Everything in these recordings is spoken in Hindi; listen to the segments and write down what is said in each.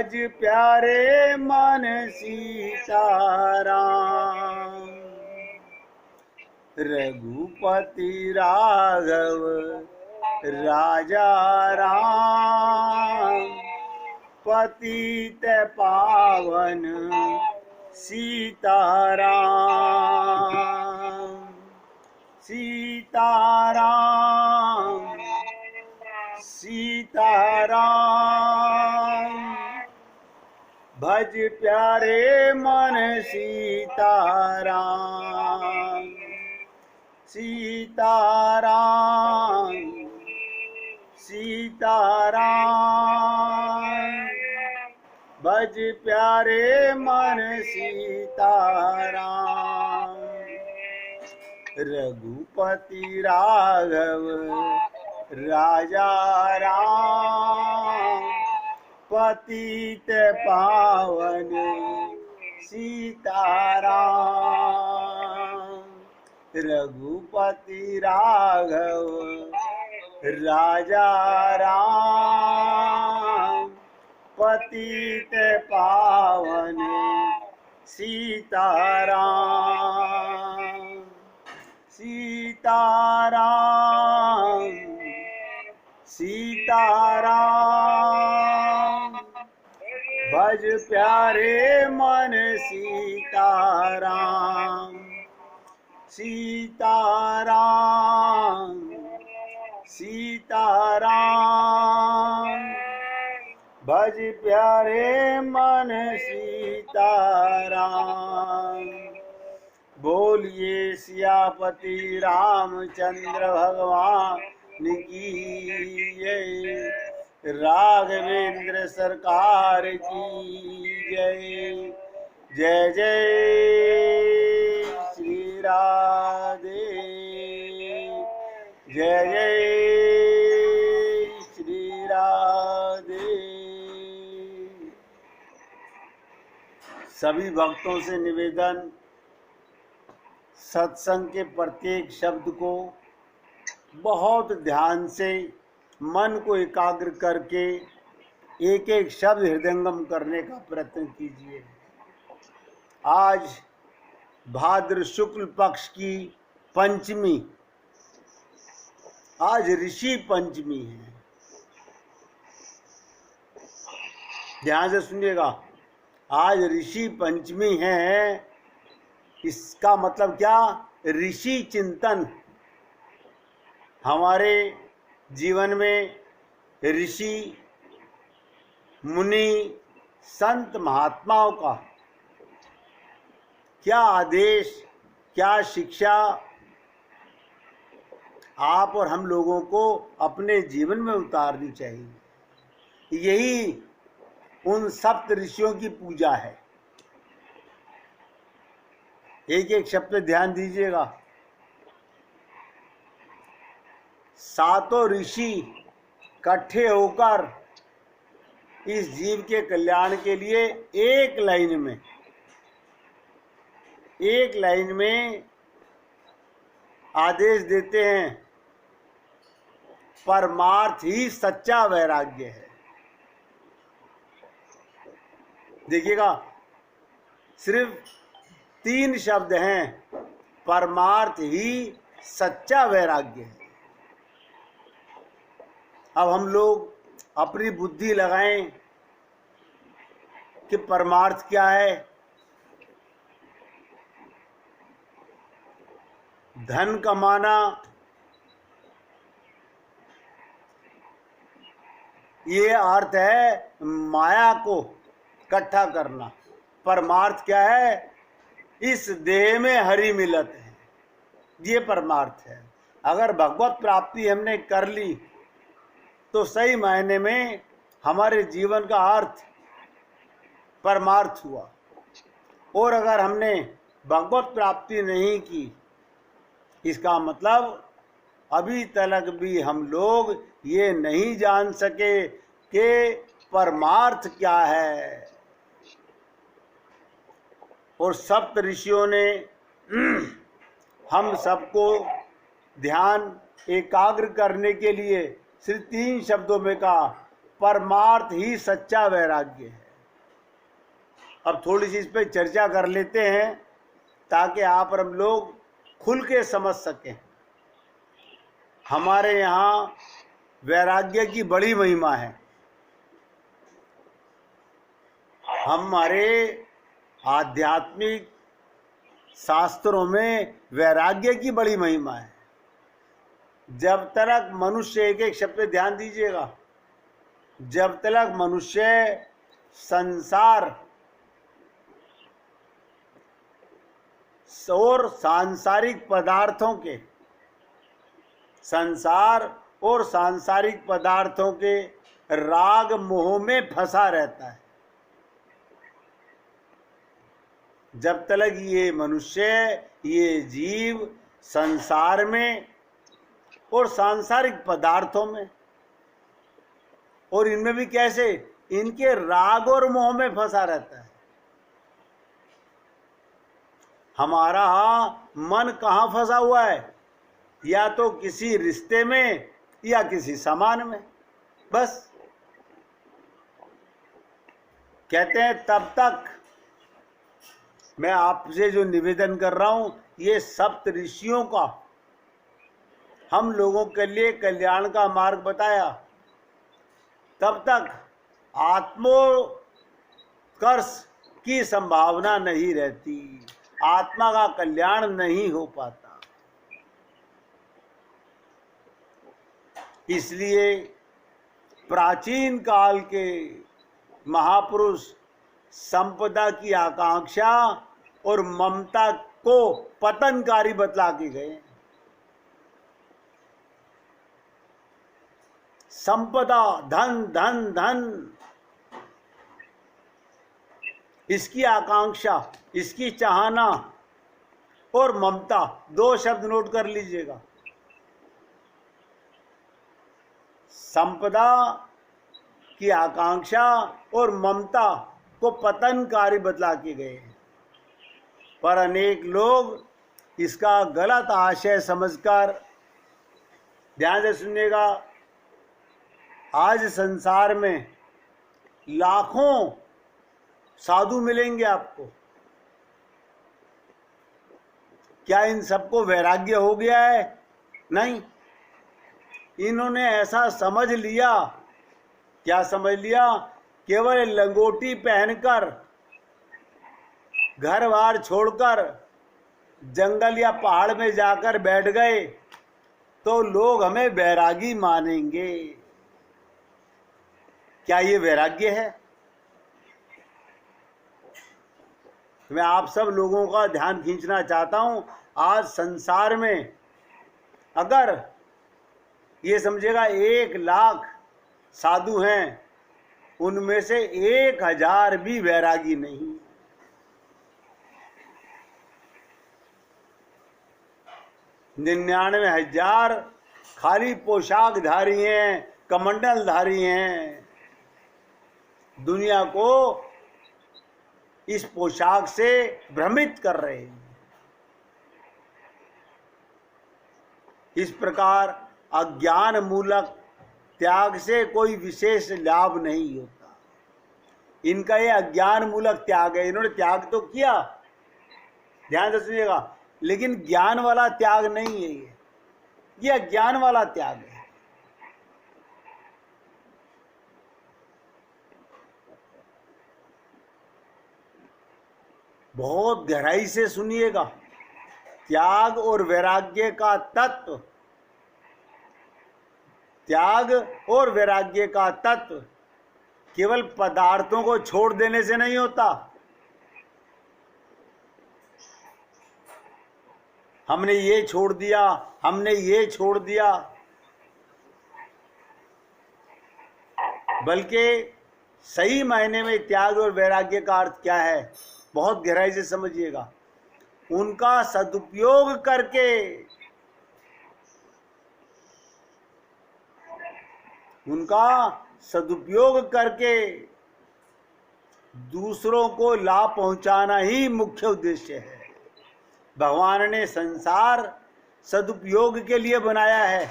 भज प्यारे मन सीताराम। रघुपति राघव राजा राम, पतित पावन सीताराम। सीताराम सीताराम, भज प्यारे मन सीताराम। सीताराम सीताराम, भज प्यारे मन सीताराम। रघुपति राघव राजा राम, पतित पावन सीताराम। रघुपति राघव राजा राम, पतित पावन सीताराम। सीताराम सीताराम, भज प्यारे मन सीताराम। सीताराम सीताराम, भज प्यारे मन सीताराम। बोलिए सियापति रामचंद्र भगवान की जय। राघवेंद्र सरकार की जय। जय जय श्री राधे। जय जय श्री राधे। सभी भक्तों से निवेदन, सत्संग के प्रत्येक शब्द को बहुत ध्यान से मन को एकाग्र करके एक एक शब्द हृदयंगम करने का प्रयत्न कीजिए। आज भाद्र शुक्ल पक्ष की पंचमी, आज ऋषि पंचमी है। ध्यान से सुनिएगा, आज ऋषि पंचमी है। इसका मतलब क्या? ऋषि चिंतन। हमारे जीवन में ऋषि मुनि संत महात्माओं का क्या आदेश, क्या शिक्षा आप और हम लोगों को अपने जीवन में उतारनी चाहिए। यही उन सप्त ऋषियों की पूजा है। एक एक शब्द पे ध्यान दीजिएगा। सातों ऋषि इकट्ठे होकर इस जीव के कल्याण के लिए एक लाइन में आदेश देते हैं। परमार्थ ही सच्चा वैराग्य है। देखिएगा, सिर्फ 3 शब्द हैं। परमार्थ ही सच्चा वैराग्य है। अब हम लोग अपनी बुद्धि लगाएं कि परमार्थ क्या है। धन कमाना, ये अर्थ है माया को इकट्ठा करना। परमार्थ क्या है? इस देह में हरि मिलत है, ये परमार्थ है। अगर भगवत प्राप्ति हमने कर ली तो सही मायने में हमारे जीवन का अर्थ परमार्थ हुआ। और अगर हमने भगवत प्राप्ति नहीं की, इसका मतलब अभी तक भी हम लोग ये नहीं जान सके कि परमार्थ क्या है। और सप्त ऋषियों ने हम सबको ध्यान एकाग्र करने के लिए सिर्फ 3 शब्दों में कहा, परमार्थ ही सच्चा वैराग्य है। अब थोड़ी सी इस पर चर्चा कर लेते हैं ताकि आप और हम लोग खुल के समझ सकें। हमारे यहाँ वैराग्य की बड़ी महिमा है। हमारे आध्यात्मिक शास्त्रों में वैराग्य की बड़ी महिमा है। जब तक मनुष्य, एक एक शब्द पे ध्यान दीजिएगा, जब तक मनुष्य संसार और सांसारिक पदार्थों के, संसार और सांसारिक पदार्थों के राग मोह में फंसा रहता है, जब तक ये मनुष्य, ये जीव संसार में और सांसारिक पदार्थों में, और इनमें भी कैसे, इनके राग और मोह में फंसा रहता है। हमारा मन कहाँ फंसा हुआ है? या तो किसी रिश्ते में या किसी सामान में। बस कहते हैं तब तक मैं आपसे जो निवेदन कर रहा हूं, ये सप्त ऋषियों का हम लोगों के लिए कल्याण का मार्ग बताया, तब तक आत्मोत्कर्ष की संभावना नहीं रहती, आत्मा का कल्याण नहीं हो पाता। इसलिए प्राचीन काल के महापुरुष संपदा की आकांक्षा और ममता को पतनकारी बतला के गए। संपदा, धन धन धन, इसकी आकांक्षा, इसकी चाहना और ममता, दो शब्द नोट कर लीजिएगा। संपदा की आकांक्षा और ममता को पतनकारी बतला के गए, पर अनेक लोग इसका गलत आशय समझकर, ध्यान से सुनिएगा, आज संसार में लाखों साधु मिलेंगे आपको। क्या इन सबको वैराग्य हो गया है? नहीं, इन्होंने ऐसा समझ लिया। क्या समझ लिया? केवल लंगोटी पहनकर, घर बार छोड़कर जंगल या पहाड़ में जाकर बैठ गए तो लोग हमें वैरागी मानेंगे। क्या ये वैराग्य है? मैं आप सब लोगों का ध्यान खींचना चाहता हूं। आज संसार में अगर ये समझेगा 1 लाख साधु हैं, उनमें से 1000 भी वैरागी नहीं। 99,000 खाली पोशाक धारी हैं, कमंडल धारी हैं, दुनिया को इस पोशाक से भ्रमित कर रहे हैं। इस प्रकार अज्ञान मूलक त्याग से कोई विशेष लाभ नहीं होता। इनका ये अज्ञान मूलक त्याग है, इन्होंने त्याग तो किया, ध्यान से सुनिएगा, लेकिन ज्ञान वाला त्याग नहीं है ये अज्ञान वाला त्याग है। बहुत गहराई से सुनिएगा। त्याग और वैराग्य का तत्व, त्याग और वैराग्य का तत्व केवल पदार्थों को छोड़ देने से नहीं होता। हमने ये छोड़ दिया, हमने ये छोड़ दिया, बल्कि सही मायने में त्याग और वैराग्य का अर्थ क्या है, बहुत गहराई से समझिएगा। उनका सदुपयोग करके, उनका सदुपयोग करके दूसरों को लाभ पहुंचाना ही मुख्य उद्देश्य है। भगवान ने संसार सदुपयोग के लिए बनाया है,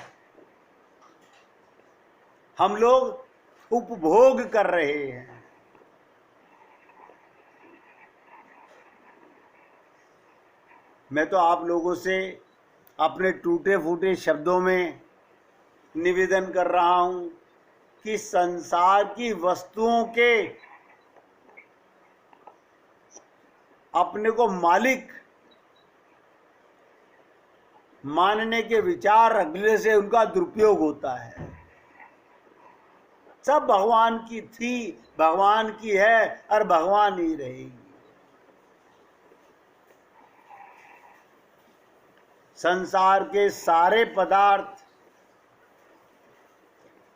हम लोग उपभोग कर रहे हैं। मैं तो आप लोगों से अपने टूटे फूटे शब्दों में निवेदन कर रहा हूं कि संसार की वस्तुओं के अपने को मालिक मानने के विचार रखने से उनका दुरुपयोग होता है। सब भगवान की थी, भगवान की है और भगवान ही रहेगी। संसार के सारे पदार्थ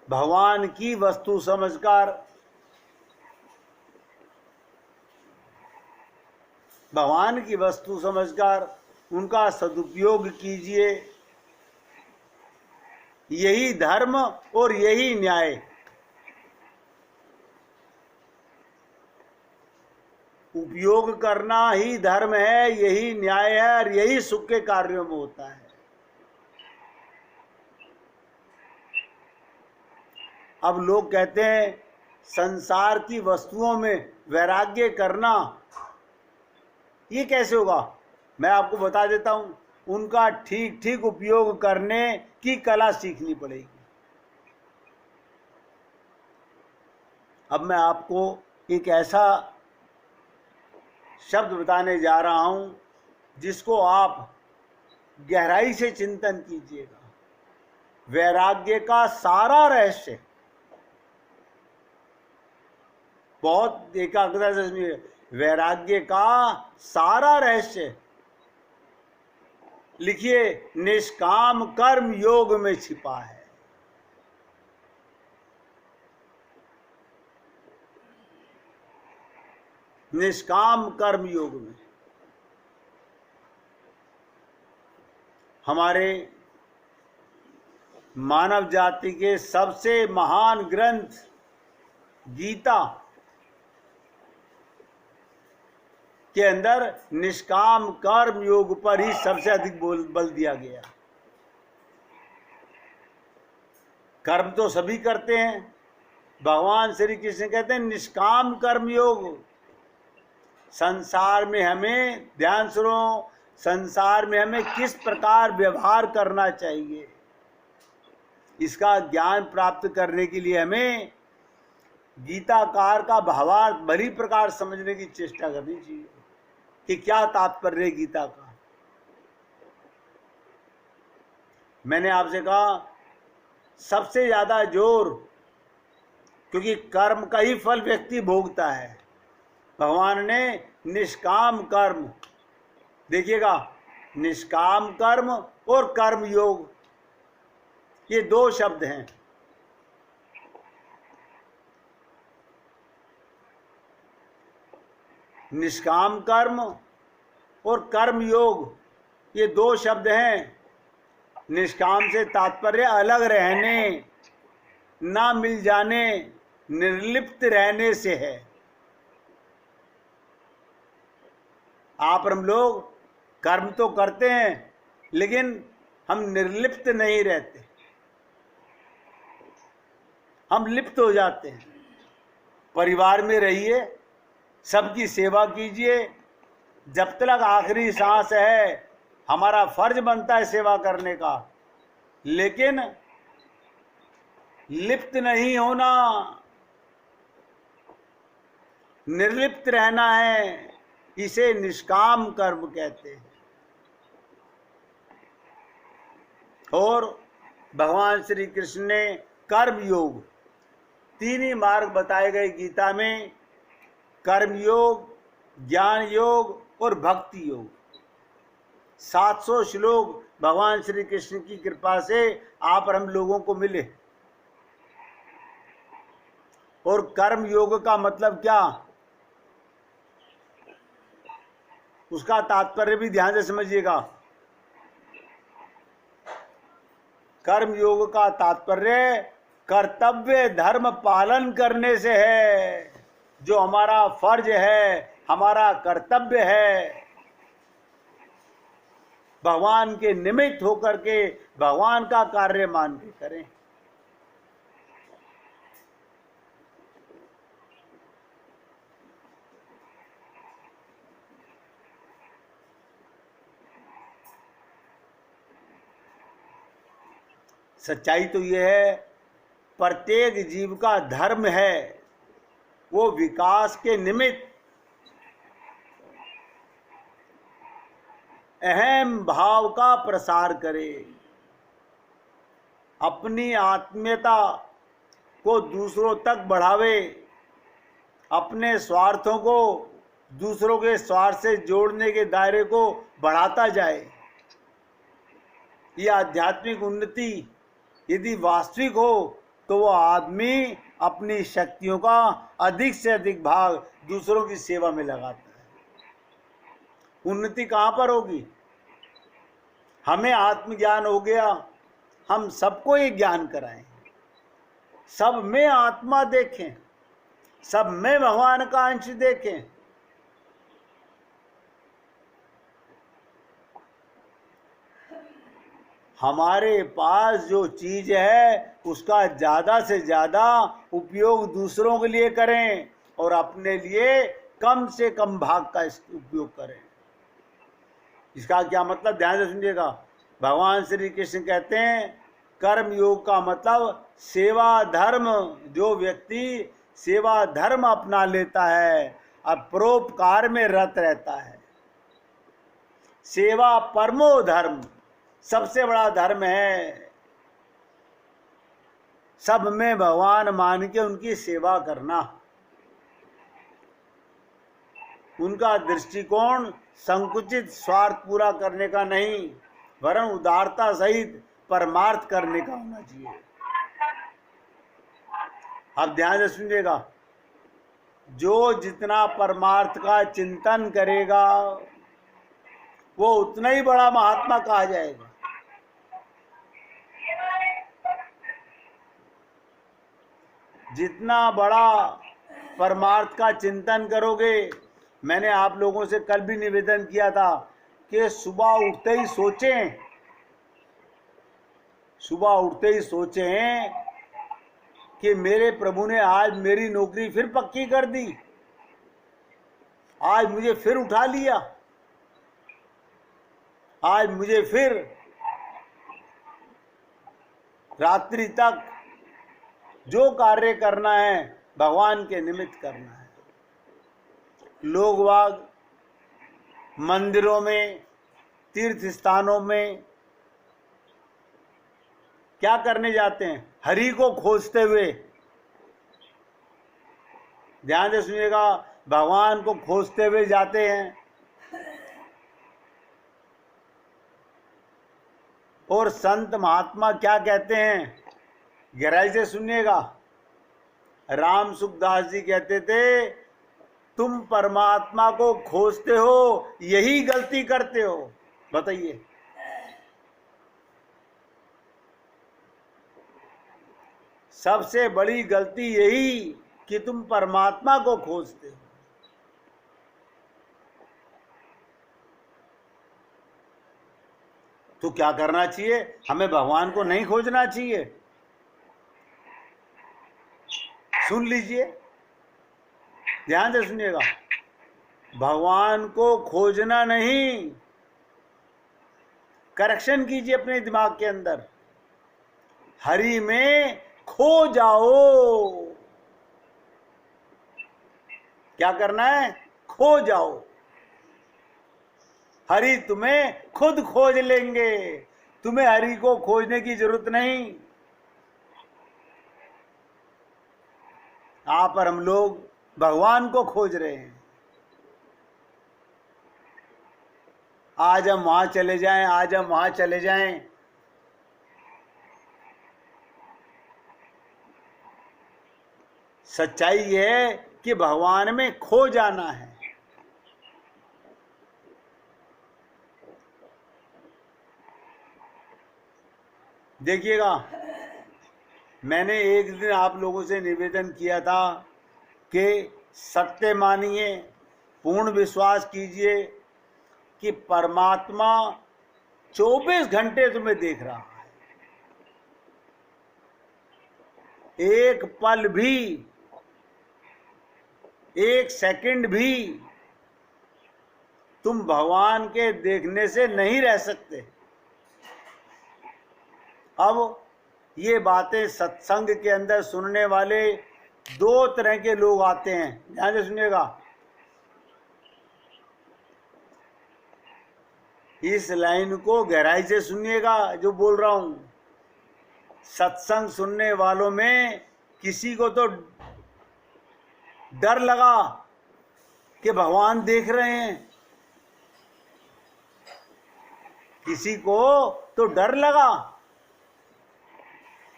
भगवान की वस्तु समझकर उनका सदुपयोग कीजिए। यही धर्म और यही न्याय। उपयोग करना ही धर्म है, यही न्याय है और यही सुख के कार्यों में होता है। अब लोग कहते हैं संसार की वस्तुओं में वैराग्य करना, ये कैसे होगा? मैं आपको बता देता हूं, उनका ठीक ठीक उपयोग करने की कला सीखनी पड़ेगी। अब मैं आपको एक ऐसा शब्द बताने जा रहा हूं जिसको आप गहराई से चिंतन कीजिएगा। वैराग्य का सारा रहस्य, बहुत एकाग्रता से सुनिए, वैराग्य का सारा रहस्य लिखिए निष्काम कर्म योग में छिपा है। निष्काम कर्म योग में। हमारे मानव जाति के सबसे महान ग्रंथ गीता के अंदर निष्काम कर्म योग पर ही सबसे अधिक बल दिया गया। कर्म तो सभी करते हैं, भगवान श्री कृष्ण कहते हैं निष्काम कर्म योग। संसार में हमें, ध्यान सुनो, संसार में हमें किस प्रकार व्यवहार करना चाहिए, इसका ज्ञान प्राप्त करने के लिए हमें गीताकार का भावार्थ भली प्रकार समझने की चेष्टा करनी चाहिए कि क्या तात्पर्य गीता का। मैंने आपसे कहा सबसे ज्यादा जोर, क्योंकि कर्म का ही फल व्यक्ति भोगता है, भगवान ने निष्काम कर्म, देखिएगा, निष्काम कर्म और कर्म योग, ये दो शब्द हैं। निष्काम कर्म और कर्म योग, ये दो शब्द हैं। निष्काम से तात्पर्य अलग रहने, ना मिल जाने, निर्लिप्त रहने से है। आप हम लोग कर्म तो करते हैं लेकिन हम निर्लिप्त नहीं रहते, हम लिप्त हो जाते हैं। परिवार में रहिए, सबकी सेवा कीजिए, जब तक आखिरी सांस है हमारा फर्ज बनता है सेवा करने का, लेकिन लिप्त नहीं होना, निर्लिप्त रहना है, इसे निष्काम कर्म कहते हैं। और भगवान श्री कृष्ण ने कर्म योग, तीन ही मार्ग बताए गए गीता में, कर्म योग, ज्ञान योग और भक्ति योग। 700 श्लोक भगवान श्री कृष्ण की कृपा से आप और हम लोगों को मिले। और कर्म योग का मतलब क्या, उसका तात्पर्य भी ध्यान से समझिएगा। कर्म योग का तात्पर्य कर्तव्य धर्म पालन करने से है, जो हमारा फर्ज है, हमारा कर्तव्य है, भगवान के निमित्त होकर के भगवान का कार्य मान के करें। सच्चाई तो ये है, प्रत्येक जीव का धर्म है वो विकास के निमित्त अहम भाव का प्रसार करे, अपनी आत्मीयता को दूसरों तक बढ़ावे, अपने स्वार्थों को दूसरों के स्वार्थ से जोड़ने के दायरे को बढ़ाता जाए। यह आध्यात्मिक उन्नति यदि वास्तविक हो तो वो आदमी अपनी शक्तियों का अधिक से अधिक भाग दूसरों की सेवा में लगाता है। उन्नति कहाँ पर होगी? हमें आत्मज्ञान हो गया, हम सबको ये ज्ञान कराएं, सब में आत्मा देखें, सब में भगवान का अंश देखें। हमारे पास जो चीज है उसका ज्यादा से ज्यादा उपयोग दूसरों के लिए करें और अपने लिए कम से कम भाग का उपयोग करें। इसका क्या मतलब, ध्यान से सुनिएगा। भगवान श्री कृष्ण कहते हैं कर्म योग का मतलब सेवा धर्म। जो व्यक्ति सेवा धर्म अपना लेता है, अब परोपकार में रत रहता है। सेवा परमो धर्म, सबसे बड़ा धर्म है। सब में भगवान मान के उनकी सेवा करना। उनका दृष्टिकोण संकुचित स्वार्थ पूरा करने का नहीं, वरन उदारता सहित परमार्थ करने का होना चाहिए। अब ध्यान से सुनिएगा, जो जितना परमार्थ का चिंतन करेगा वो उतना ही बड़ा महात्मा कहा जाएगा। जितना बड़ा परमार्थ का चिंतन करोगे, मैंने आप लोगों से कल भी निवेदन किया था कि सुबह उठते ही सोचें, सुबह उठते ही सोचें कि मेरे प्रभु ने आज मेरी नौकरी फिर पक्की कर दी, आज मुझे फिर उठा लिया, आज मुझे फिर रात्रि तक जो कार्य करना है भगवान के निमित्त करना है। लोग वाग मंदिरों में, तीर्थ स्थानों में क्या करने जाते हैं? हरि को खोजते हुए। ध्यान से सुनिएगा, भगवान को खोजते हुए जाते हैं। और संत महात्मा क्या कहते हैं, गहराई से सुनिएगा। राम सुखदास जी कहते थे, तुम परमात्मा को खोजते हो, यही गलती करते हो। बताइए, सबसे बड़ी गलती यही कि तुम परमात्मा को खोजते हो। तो क्या करना चाहिए? हमें भगवान को नहीं खोजना चाहिए। सुन लीजिए, ध्यान से सुनिएगा, भगवान को खोजना नहीं, करेक्शन कीजिए अपने दिमाग के अंदर, हरि में खो जाओ। क्या करना है? खो जाओ। हरि तुम्हें खुद खोज लेंगे, तुम्हें हरि को खोजने की जरूरत नहीं। यहाँ पर हम लोग भगवान को खोज रहे हैं। आज हम वहां चले जाएं, आज हम वहां चले जाएं। सच्चाई ये है कि भगवान में खो जाना है। देखिएगा, मैंने एक दिन आप लोगों से निवेदन किया था कि सत्य मानिए, पूर्ण विश्वास कीजिए कि परमात्मा 24 घंटे तुम्हें देख रहा है। एक पल भी, एक सेकंड भी तुम भगवान के देखने से नहीं रह सकते। अब ये बातें सत्संग के अंदर सुनने वाले दो तरह के लोग आते हैं, ध्यान से सुनिएगा। इस लाइन को गहराई से सुनिएगा जो बोल रहा हूं। सत्संग सुनने वालों में किसी को तो डर लगा कि भगवान देख रहे हैं, किसी को तो डर लगा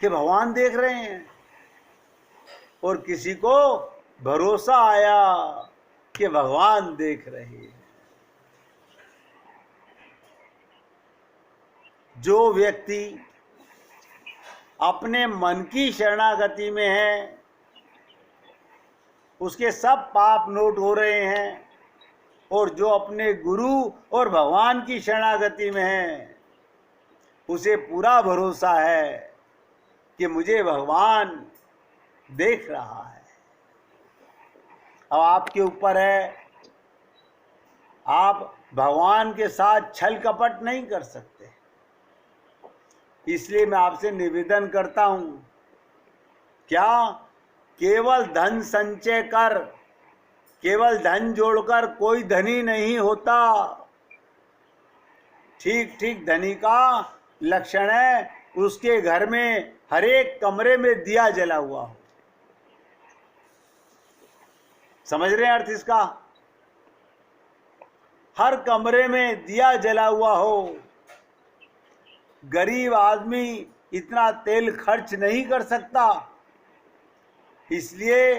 कि भगवान देख रहे हैं, और किसी को भरोसा आया कि भगवान देख रहे हैं। जो व्यक्ति अपने मन की शरणागति में है उसके सब पाप नोट हो रहे हैं, और जो अपने गुरु और भगवान की शरणागति में है उसे पूरा भरोसा है कि मुझे भगवान देख रहा है। अब आपके ऊपर है, आप भगवान के साथ छल कपट नहीं कर सकते। इसलिए मैं आपसे निवेदन करता हूं, क्या केवल धन संचय कर, केवल धन जोड़कर कोई धनी नहीं होता। ठीक ठीक धनी का लक्षण है उसके घर में हर एक कमरे में दिया जला हुआ हो। समझ रहे हैं अर्थ इसका? हर कमरे में दिया जला हुआ हो। गरीब आदमी इतना तेल खर्च नहीं कर सकता, इसलिए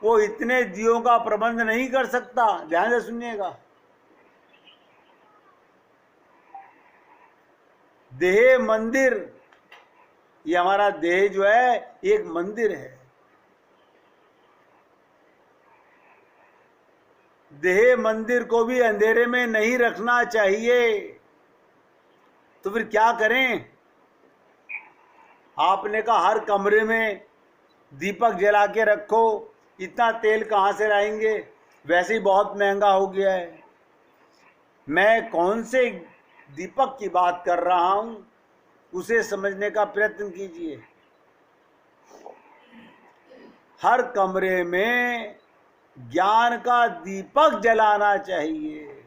वो इतने दियों का प्रबंध नहीं कर सकता। ध्यान से सुनिएगा। देह मंदिर, ये हमारा देह जो है एक मंदिर है। देह मंदिर को भी अंधेरे में नहीं रखना चाहिए। तो फिर क्या करें? आपने कहा हर कमरे में दीपक जला के रखो। इतना तेल कहाँ से लाएंगे? वैसे ही बहुत महंगा हो गया है। मैं कौन से दीपक की बात कर रहा हूं उसे समझने का प्रयत्न कीजिए। हर कमरे में ज्ञान का दीपक जलाना चाहिए।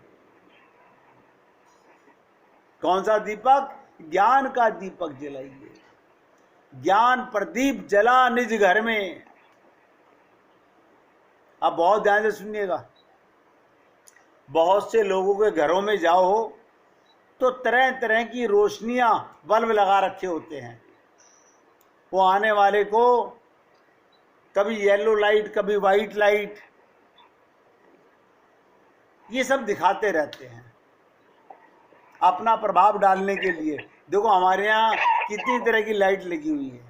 कौन सा दीपक? ज्ञान का दीपक जलाइए। ज्ञान प्रदीप जला निज घर में। अब बहुत ध्यान से सुनिएगा। बहुत से लोगों के घरों में जाओ तो तरह तरह की रोशनियां, बल्ब लगा रखे होते हैं। वो आने वाले को कभी येलो लाइट, कभी वाइट लाइट, ये सब दिखाते रहते हैं अपना प्रभाव डालने के लिए। देखो हमारे यहाँ कितनी तरह की लाइट लगी हुई है।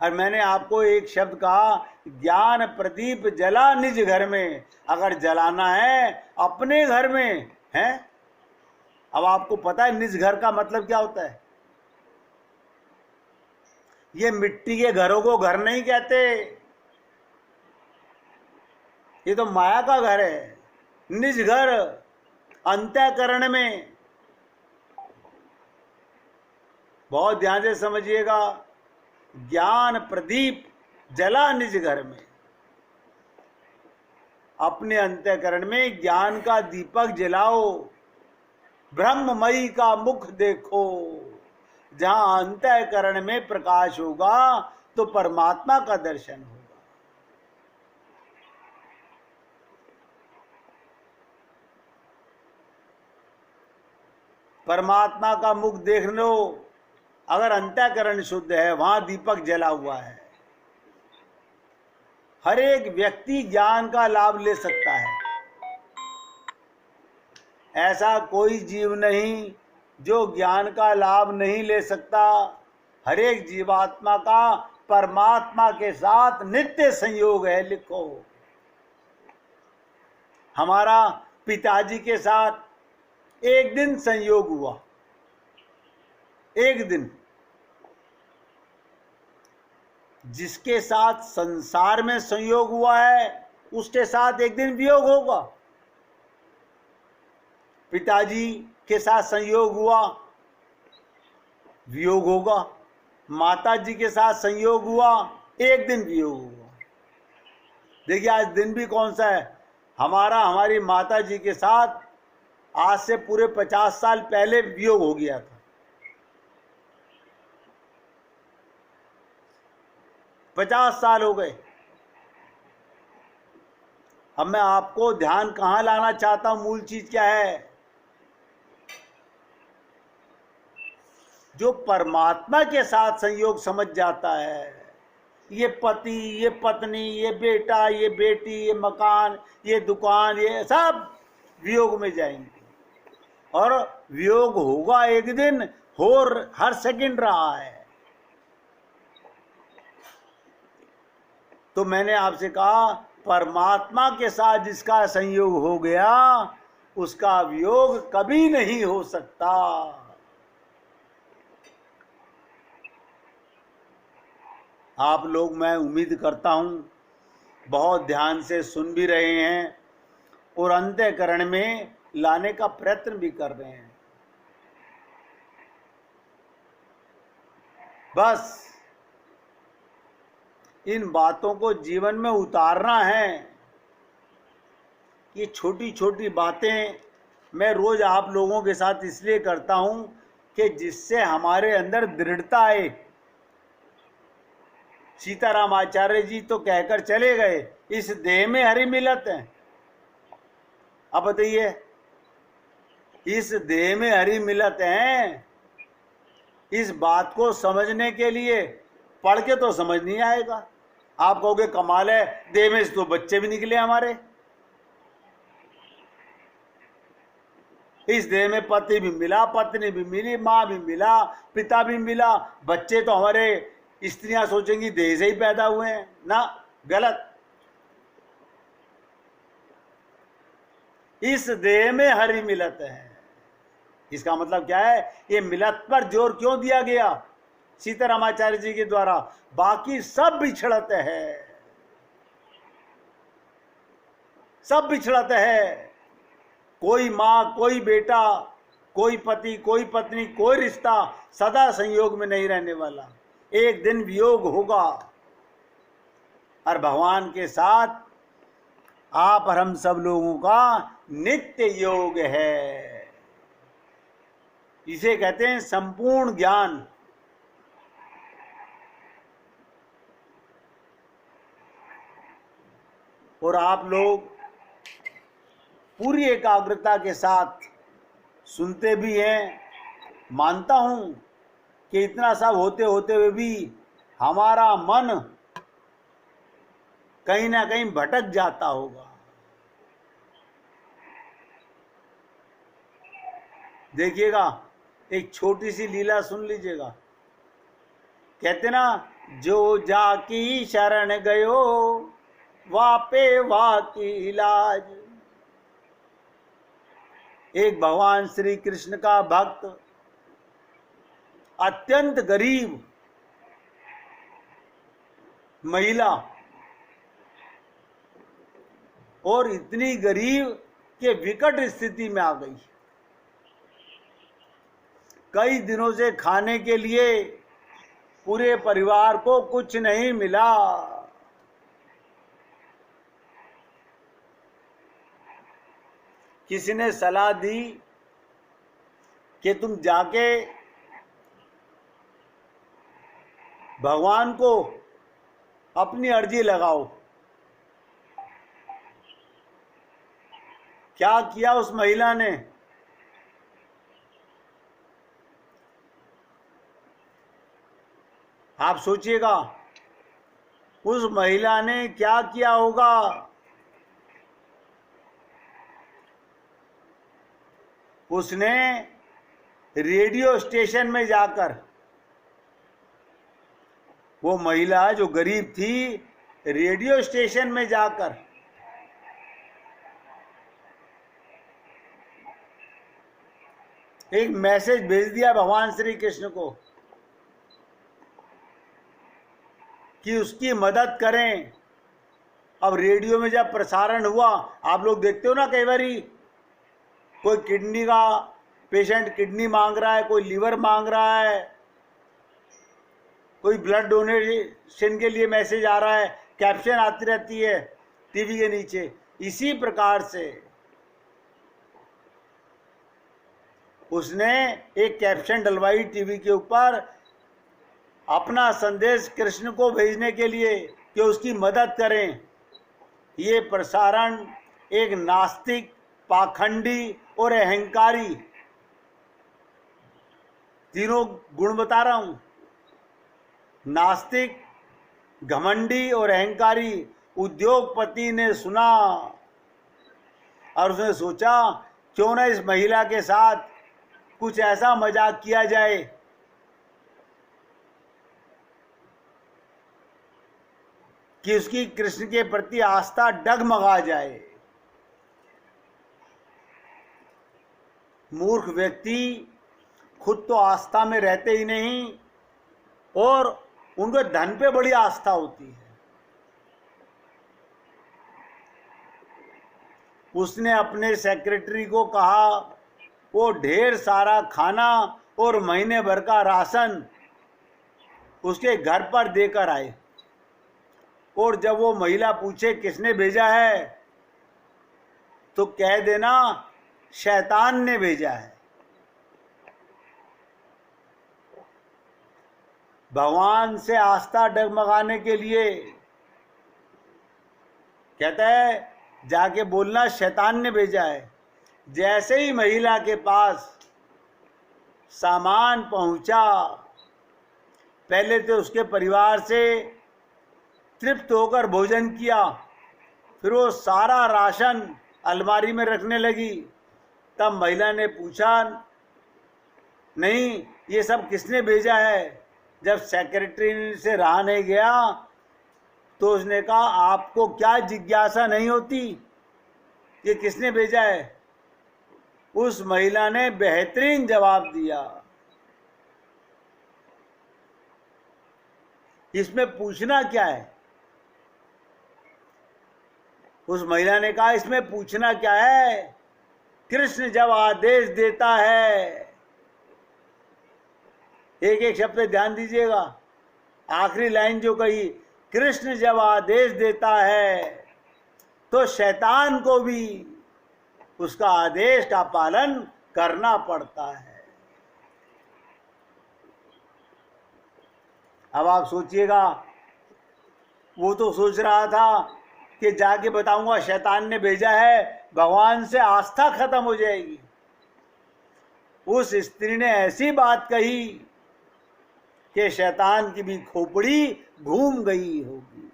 और मैंने आपको एक शब्द कहा, ज्ञान प्रदीप जला निज घर में। अगर जलाना है अपने घर में है। अब आपको पता है निज घर का मतलब क्या होता है? ये मिट्टी के घरों को घर नहीं कहते, ये तो माया का घर है। निज घर अंतःकरण में। बहुत ध्यान से समझिएगा। ज्ञान प्रदीप जला निज घर में। अपने अंतःकरण में ज्ञान का दीपक जलाओ। ब्रह्ममयी का मुख देखो। जहां अंतःकरण में प्रकाश होगा तो परमात्मा का दर्शन होगा। परमात्मा का मुख देख लो। अगर अंतःकरण शुद्ध है, वहां दीपक जला हुआ है। हर एक व्यक्ति ज्ञान का लाभ ले सकता है। ऐसा कोई जीव नहीं जो ज्ञान का लाभ नहीं ले सकता। हर एक जीवात्मा का परमात्मा के साथ नित्य संयोग है। लिखो, हमारा पिताजी के साथ एक दिन संयोग हुआ। एक दिन। जिसके साथ संसार में संयोग हुआ है उसके साथ एक दिन वियोग होगा। पिताजी के साथ संयोग हुआ वियोग होगा, माता जी के साथ संयोग हुआ, एक दिन वियोग हुआ। देखिए आज दिन भी कौन सा है, हमारी माता जी के साथ आज से पूरे 50 साल पहले वियोग हो गया था। 50 साल हो गए। अब मैं आपको ध्यान कहाँ लाना चाहता हूं, मूल चीज क्या है, जो परमात्मा के साथ संयोग समझ जाता है, ये पति, ये पत्नी, ये बेटा, ये बेटी, ये मकान, ये दुकान, ये सब वियोग में जाएंगे। और वियोग होगा एक दिन, हो हर सेकंड रहा है। तो मैंने आपसे कहा परमात्मा के साथ जिसका संयोग हो गया उसका वियोग कभी नहीं हो सकता। आप लोग, मैं उम्मीद करता हूं, बहुत ध्यान से सुन भी रहे हैं और अंतःकरण में लाने का प्रयत्न भी कर रहे हैं। बस इन बातों को जीवन में उतारना है। ये छोटी छोटी बातें मैं रोज आप लोगों के साथ इसलिए करता हूं कि जिससे हमारे अंदर दृढ़ता आए। सीताराम आचार्य जी तो कहकर चले गए, इस देह में हरि मिलत है। अब बताइए, इस देह में हरि मिलत है, इस बात को समझने के लिए पढ़ के तो समझ नहीं आएगा। आप कहोगे कमाल है, देह में तो बच्चे भी निकले हमारे, इस देह में पति भी मिला, पत्नी भी मिली, माँ भी मिला, पिता भी मिला, बच्चे तो हमारे स्त्रियां सोचेंगी देह से ही पैदा हुए हैं ना, गलत। इस देह में हरि मिलत है, इसका मतलब क्या है, ये मिलत पर जोर क्यों दिया गया सीतारामाचार्य जी के द्वारा, बाकी सब बिछड़त है, सब बिछड़त है। कोई माँ, कोई बेटा, कोई पति, कोई पत्नी, कोई रिश्ता सदा संयोग में नहीं रहने वाला, एक दिन वियोग होगा। और भगवान के साथ आप और हम सब लोगों का नित्य योग है, इसे कहते हैं संपूर्ण ज्ञान। और आप लोग पूरी एकाग्रता के साथ सुनते भी हैं। मानता हूं कि इतना सब होते होते हुए भी हमारा मन कहीं ना कहीं भटक जाता होगा। देखिएगा, एक छोटी सी लीला सुन लीजिएगा। कहते ना, जो जाकी शरण गयो वापे वाकी इलाज। एक भगवान श्री कृष्ण का भक्त, अत्यंत गरीब महिला, और इतनी गरीब के विकट स्थिति में आ गई, कई दिनों से खाने के लिए पूरे परिवार को कुछ नहीं मिला। किसी ने सलाह दी कि तुम जाके भगवान को अपनी अर्जी लगाओ। क्या किया उस महिला ने, आप सोचिएगा, उस महिला ने क्या किया होगा। उसने रेडियो स्टेशन में जाकर, वो महिला जो गरीब थी, रेडियो स्टेशन में जाकर एक मैसेज भेज दिया भगवान श्री कृष्ण को कि उसकी मदद करें। अब रेडियो में जब प्रसारण हुआ, आप लोग देखते हो ना, कई बार कोई किडनी का पेशेंट किडनी मांग रहा है, कोई लीवर मांग रहा है, कोई ब्लड डोनेशन के लिए मैसेज आ रहा है, कैप्शन आती रहती है टीवी के नीचे। इसी प्रकार से उसने एक कैप्शन डलवाई टीवी के ऊपर अपना संदेश कृष्ण को भेजने के लिए कि उसकी मदद करें। ये प्रसारण एक नास्तिक, पाखंडी और अहंकारी, तीनों गुण बता रहा हूं, नास्तिक, घमंडी और अहंकारी उद्योगपति ने सुना और उसने सोचा क्यों ना इस महिला के साथ कुछ ऐसा मजाक किया जाए कि उसकी कृष्ण के प्रति आस्था डगमगा जाए। मूर्ख व्यक्ति खुद तो आस्था में रहते ही नहीं और उनको धन पे बड़ी आस्था होती है। उसने अपने सेक्रेटरी को कहा वो ढेर सारा खाना और महीने भर का राशन उसके घर पर देकर आए, और जब वो महिला पूछे किसने भेजा है तो कह देना शैतान ने भेजा है। भगवान से आस्था डगमगाने के लिए कहता है जाके बोलना शैतान ने भेजा है। जैसे ही महिला के पास सामान पहुंचा, पहले तो उसके परिवार से तृप्त होकर भोजन किया, फिर वो सारा राशन अलमारी में रखने लगी। तब महिला ने पूछा नहीं ये सब किसने भेजा है। जब सेक्रेटरी से रहा नहीं गया तो उसने कहा आपको क्या जिज्ञासा नहीं होती ये किसने भेजा है। उस महिला ने बेहतरीन जवाब दिया, इसमें पूछना क्या है। उस महिला ने कहा इसमें पूछना क्या है, कृष्ण जब आदेश देता है, एक एक शब्द पे ध्यान दीजिएगा, आखिरी लाइन जो कही, कृष्ण जब आदेश देता है तो शैतान को भी उसका आदेश का पालन करना पड़ता है। अब आप सोचिएगा, वो तो सोच रहा था कि जाके बताऊंगा शैतान ने भेजा है, भगवान से आस्था खत्म हो जाएगी। उस स्त्री ने ऐसी बात कही कि शैतान की भी खोपड़ी घूम गई होगी।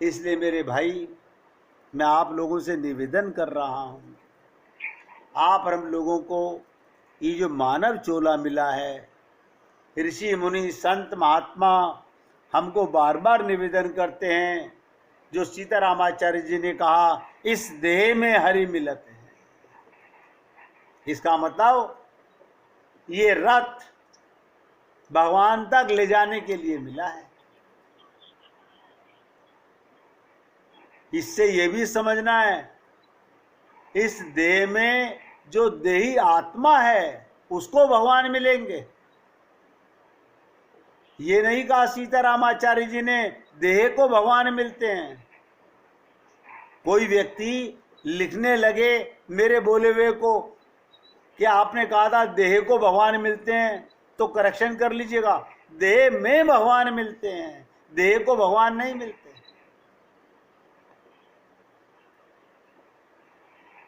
इसलिए मेरे भाई, मैं आप लोगों से निवेदन कर रहा हूं, आप हम लोगों को ये जो मानव चोला मिला है, ऋषि मुनि संत महात्मा हमको बार बार निवेदन करते हैं, जो सीतारामाचार्य जी ने कहा इस देह में हरि मिलत है। इसका मतलब ये रथ भगवान तक ले जाने के लिए मिला है। इससे ये भी समझना है, इस देह में जो देही आत्मा है उसको भगवान मिलेंगे। ये नहीं कहा सीतारामाचार्य जी ने देह को भगवान मिलते हैं। कोई व्यक्ति लिखने लगे मेरे बोले हुए को कि आपने कहा था देह को भगवान मिलते हैं, तो करेक्शन कर लीजिएगा, देह में भगवान मिलते हैं, देह को भगवान नहीं मिलते।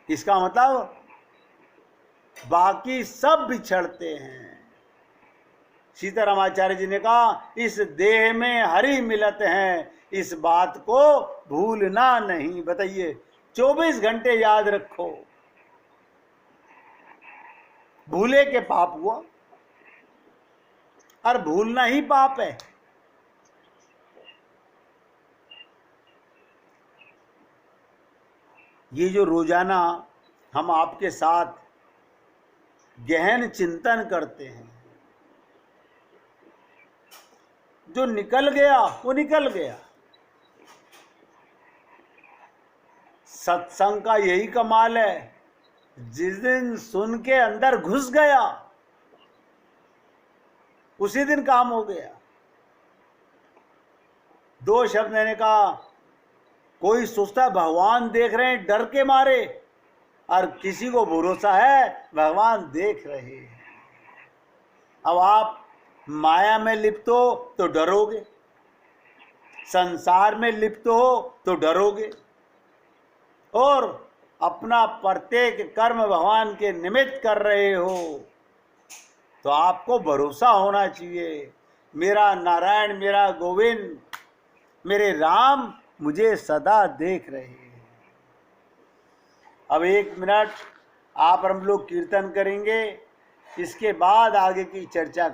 इसका मतलब बाकी सब बिछड़ते हैं। सीतारामाचार्य जी ने कहा इस देह में हरि मिलत है, इस बात को भूलना नहीं। बताइए, 24 घंटे याद रखो, भूले के पाप हुआ, और भूलना ही पाप है। ये जो रोजाना हम आपके साथ गहन चिंतन करते हैं, जो निकल गया वो निकल गया। सत्संग का यही कमाल है, जिस दिन सुन के अंदर घुस गया उसी दिन काम हो गया। दो शब्द मैंने कहा, कोई सोचता है भगवान देख रहे हैं डर के मारे, और किसी को भरोसा है भगवान देख रहे हैं। अब आप माया में लिप्त हो तो डरोगे, संसार में लिप्त हो तो डरोगे, और अपना प्रत्येक कर्म भगवान के निमित्त कर रहे हो तो आपको भरोसा होना चाहिए, मेरा नारायण, मेरा गोविंद, मेरे राम मुझे सदा देख रहे हैं। अब 1 मिनट आप और हम लोग कीर्तन करेंगे, इसके बाद आगे की चर्चा